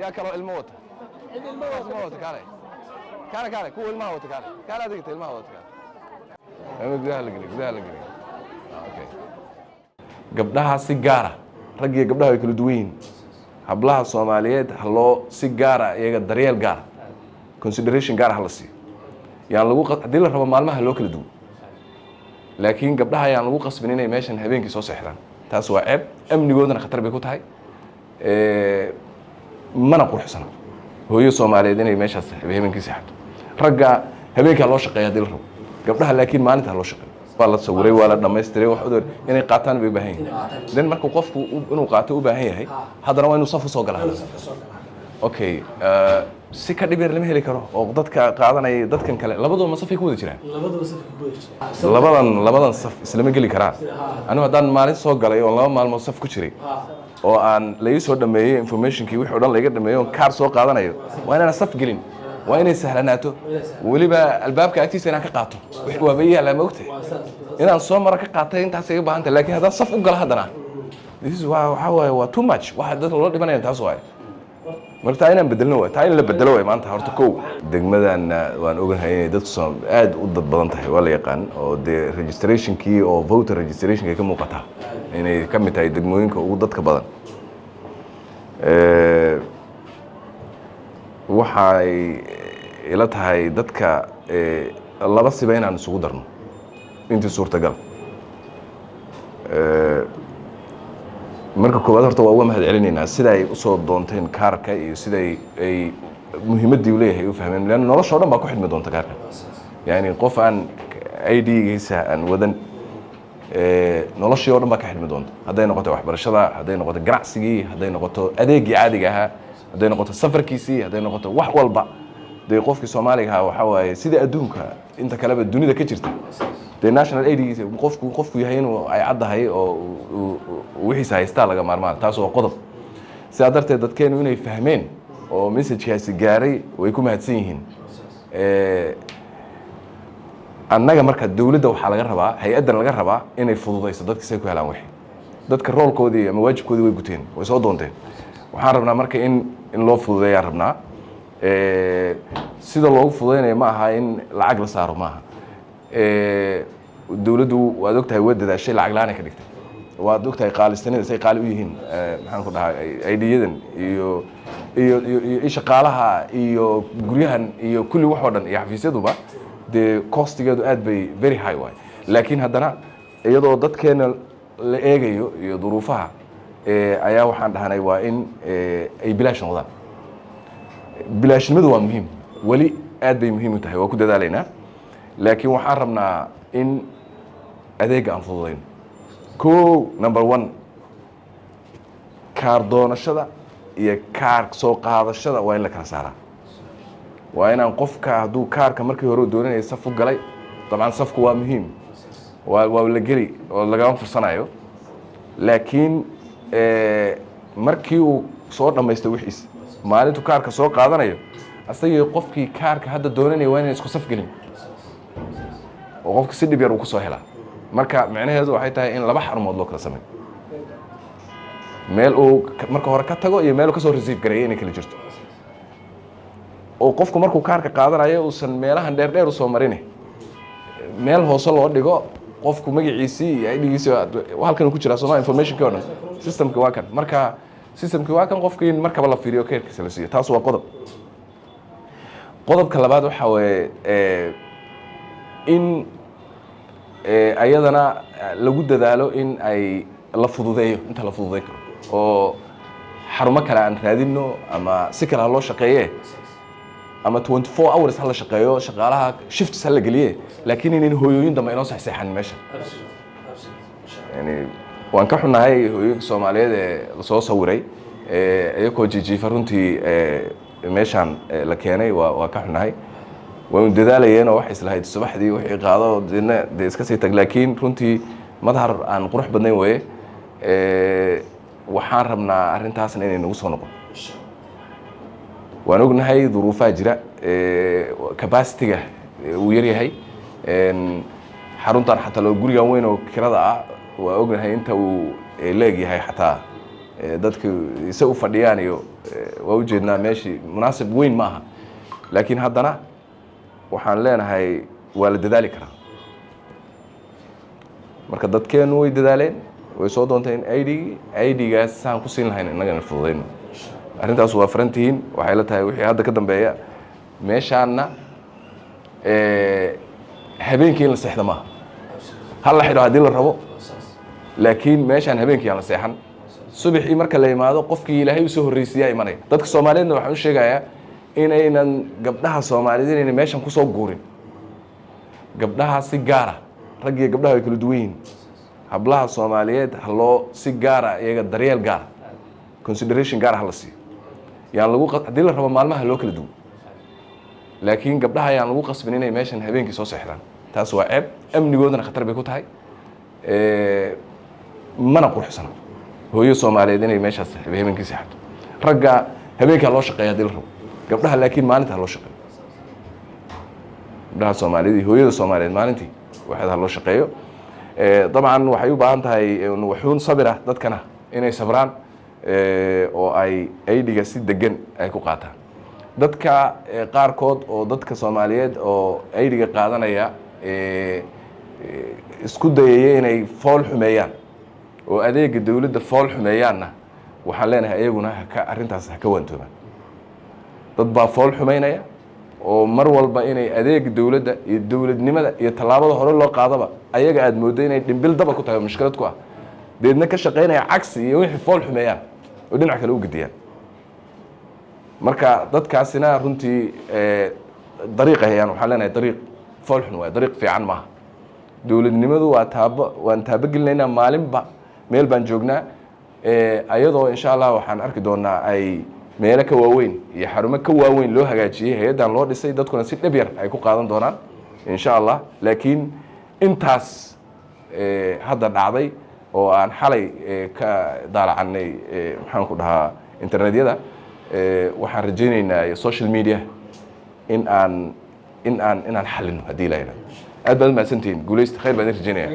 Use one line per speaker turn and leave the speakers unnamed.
يا كلو الموت الموت كاره كو الموت كاره دقيقة الموت أنا جدها لقني أوكي قبلها سيجارة رجع قبلها يكون دوين hablaha Soomaaliyeed haloo si gaar ah iyaga daryeel gaar consideration gaar ah la siiyo yaan lagu hadii la rabo maalmaha loo kala duwo laakiin gabdhaha yaan lagu qasbin inay meeshan habeenkii soo seexdaan taas waa ceeb amnigoodana khatar bay ku tahay mana quruxsana hooyo Soomaaliyeed inay meeshaas habeenkii seexato ragga habeenkii loo shaqeeyo hadii la rabo gabdhaha laakiin maalinta loo shaqeeyo wala sawiray wala dhameystiray wax udur inay qaataan bay baahan yihiin dan markuu qofku inuu qaato u baahan yahay hadana waa inuu saf soo galaa okay si ka dhibir lama heli karo oo dadka qaadanay dadkan kale labadooda ma safay ku wada jiraan labadan saf islama geli karaan anu hadaan maalin soo galay oo laba maalmood saf ku jiray oo aan la ii soo dhameeyay informationkii wixii dhan la iga dhameeyo kaar soo qaadanayo waa inaan saf gelin waa inay sahlanaato waliba albaabka agtiisa inaan ka qaato wixii waa bay yaala ma ogtay inaan soo mara ka qaatay intaas ay baahan tahay laakiin hadaan saf u gala hadana this is waa too much waxa dad loo dhibanayaan taas waay marka inaan bedelno waa taa in la bedelo way maanta horta kow degmadan waan ogahay inay dadku aad u dad badan tahay waa la yaqaan oo de registrationkii oo voter registrationka ka muuqata inay ka mid tahay degmooyinka ugu dadka badan waxay ila tahay dadka laba siba inaan isugu darno intii suurtagal marka koowaad horta waa uga mahad celinaynaa sida ay u soo doonteen kaarka iyo sida ay muhiimadii u leeyahay u fahmeen leeyahay noloshooda dhan baa ku xidmi doonta kaarka yani qof aan ID-giisa aan wadan noloshii oo dhan baa ka xidmi doonta hadday noqoto waxbarashada hadday noqoto ganacsigii hadday noqoto adeegii caadiga ahaa hadday noqoto safarkiisii hadday noqoto wax walba de qofkii Soomaaliga ahaa waxa waaye sida adduunka inta kale dunida ka jirta de national ID-giisa qofku yahay inuu ay caddahay oo wixii haystaa laga maarmaan taas oo qodob sidaa darteed dadkeenu inay fahmeen oo message-kaasi gaaray way ku mahadsan yihiin annaga marka dawladda waxa laga rabaa hay'addan laga rabaa inay fududeyso dadka say ku helaan wixii dadka roolkoodii ama waajibkoodii way guteen way soo doonteen waxaan rabnaa marka in loo fududeeyaa rabnaa sida loogu fududeynayo ma aha in lacag la saaro maaha dawladdu waad ogtahay way dadaashay lacag la'aan ka dhigtay waad ogtahay qaalistanida say qaali u yihiin maxaan ku dhahay ID-yadan iyo shaqaalaha iyo guryahan iyo kulli wax oo dhan iyo xafiisyaduba de costigeedu aad bay very high way laakiin haddana iyadoo dadkeena la eegayo iyo duruufaha ayaa waxaan dhahanay waa in ay bilaash noqdaan bilaashnimadu waa muhiim wali aad bay muhiim u tahay waa ku dadaalaynaa laakiin waxaan rabnaa in adeega aan fududeyno number 1 kaar doonashada iyo kaar soo qaadashada waa in la kala saaraa waa inaan qofka hadduu kaarka markii hore doonanayay saf u galay dabcan safku waa muhiim waa la geli oo lagama fursanayo laakiin markii uu soo dhamaystay wixiis maalintu kaarka soo qaadanayo asagii qofkii kaarka hadda doonanaya waa inaan isku saf gelin oo qofka si dhib yar uu ku soo helaa marka macnaheedu waxay tahay in laba xarumood loo kala sameeyo meel uu marka hore ka tago iyo meel uu ka soo receive gareeyo inay kala jirto oo qofku markuu kaarka qaadanayo uusan meelahan dheer u soo marin meel hoose loo dhigo qofku magaciisii iyo ID-giisa halkan ku jira Soomaali information ka systemka waa kan marka systemka waa kan qofkii markaba la fiiriyo kaarkiisa la siiyo taas waa qodobka labaad waxa weeye in ayadana lagu dadaalo in ay la fududeeyo inta la fududeey karo oo xarumo kale aan raadino ama si kale loo shaqeeyo ama 24 hours hal shaqeeyo shaqaalaha shifts hal galiye laakiin in hooyooyin dama inoo saxsaxan meesha yani waan ka xunahay hooyooyinka Soomaaliyeed ee la soo sawiray ayagoo jijiifay runtii meeshan la keenay waa ka xunahay waan dadaalayeen oo wax islahayd subaxdii wixii qaado de iska sii tag laakiin runtii madhar aan qurux badnayn way waxaan rabnaa arintaasna inay nagu soo noqon waan ognahay duruufaha jira capacity-ga uu yar yahay xaruntan xataa loo gurigan weyn oo kirada ah waa ognahay inta uu leeg yahay xataa dadku isa u fadhiyaan iyo ووجدنا ماشي مناسب وين معها لكن هذانا waxaan leenahay waa la dadaali karaa marka dadkeen way dadaaleen way soo doonteen ID-gaas saan ku siin lahayn inagana fududeyno arrintaas waa farantiin waxay la tahay wixii hadda ka dambeeya meeshaana habeenkii la seexdo ma hal la xidho hadii la rabo laakiin meeshaan habeenkii aan la seexan subaxii marka la yimaado qofkii ilaahay u soo horreysiyay imanay dadka Soomaaliyeedna waxaan u sheegayaa inaynan gabdhaha Soomaaliyeed inay meeshan ku soo guurin gabdhaha si gaar ah rag iyo gabdhaha way kala duwan yihiin hablaha Soomaaliyeed haloo si gaar ah iyaga daryeel gaar consideration gaar ah la siiyo yaan lagu hadii la rabo maalmaha loo kala duwan laakiin gabdhaha yaan lagu qasbin inay meeshan habeenkii soo seexdaan taas waa ceeb amnigoodana khatar bay ku tahay mana quruxsana hooyo Soomaaliyeed inay meeshaas habeenkii seexato ragga habeenkii loo shaqeeyo hadii la rabo gabdhaha laakiin maalinta loo shaqeeyo gabdhaha Soomaaliyeed hooyada Soomaaliyeed maalintii waxaa loo shaqeeyo dabcan waxay u baahan tahay wuxuun sabir ah dadkana inay sabraan oo ay ID-ga si degan ay ku qaataan dadka qaarkood oo dadka Soomaaliyeed oo ID-ga qaadanaya isku dayay inay fool xumeeyaan oo adeega dawladda fool xumeeyaanna waxaan leenahay ayaguna arrintaas ka wantoobaan dad baa fool xumeynaya oo mar walba inay adeeg dawladda iyo dawladnimada iyo talaabada hore loo qaadaba ayaga aad moodo inay dhimbil daba ku tahay mushkilad ku ah deedna ka shaqeynaya cagsi iyo wixii fool xumeeyaan oo dhinac kale u gudiyaan marka dadkaasina runtii dariiqa hayaan waxaan leenahay dariiq fool xun waa dariiq fiican maaha dawladnimadu waan taabagelinaynaa maalinba meel baan joognaa ayadoo insha Allah waxaan arki doonaa ay meelo ka waaweyn iyo xarumo ka waaweyn loo hagaajiyay hay'adan loo dhisay dadkuna si dhib yar ay ku qaadan doonaan insha Allah laakiin intaas hadda dhacday oo aan xalay ka daalacanay maxaan ku dhahaa internetyada waxaan rajaynaynaa social media in aan xalino hadii la yiraahdo aad baad mahadsantihiin guuleysta khayr baan rajaynayaa